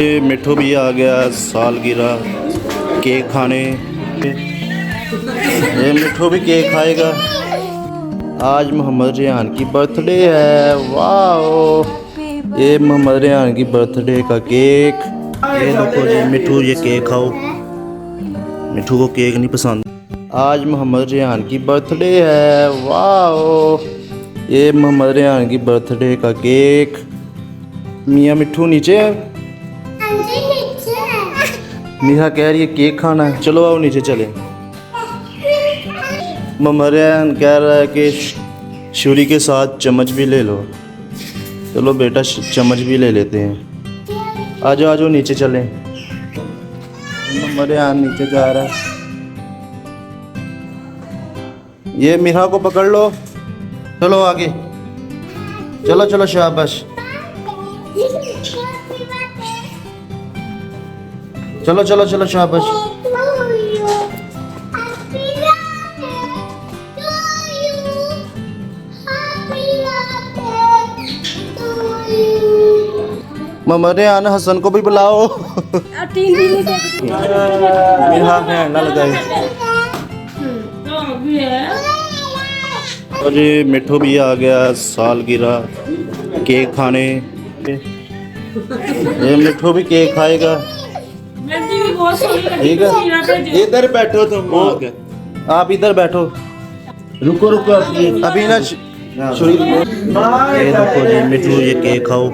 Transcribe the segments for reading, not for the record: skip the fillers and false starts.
ये मिठू भी आ गया सालगिरह केक खाने। ये मिठू भी केक खाएगा। आज मोहम्मद रेहान की बर्थडे है। वाह, ये मोहम्मद रेहान की बर्थडे का केक। ये देखो जी मिठू, ये केक खाओ। मिठू को केक नहीं पसंद। आज मोहम्मद रेहान की बर्थडे है। वाह, ये मोहम्मद रेहान की बर्थडे का केक। मियाँ मिठू नीचे है। मीहा कह रही है केक खाना है। चलो आओ नीचे चले। मोहम्मद रेहान कह रहा है कि छुरी के साथ चम्मच भी ले लो। चलो बेटा चम्मच भी ले लेते हैं। आ जाओ नीचे चलें। मोहम्मद रेहान नीचे जा रहा है। ये मीहा को पकड़ लो। चलो आगे। चलो शाबाश। चलो शाबाश। मोहम्मद रेहान हसन को भी बुलाओ। मीहा हैंड ना लगाए। और ये मिठू भी आ गया सालगिरह केक खाने। ये मिठू भी केक खाएगा। ठीक है, इधर बैठो तुम। आप इधर बैठो। रुको अभी ना ये देखो जी मिठू, ये केक खाओ।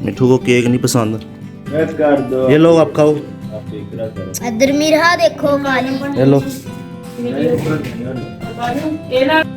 मिठू को केक नहीं पसंद। ये लो आप खाओ। इधर मीरा देखो। ये लो।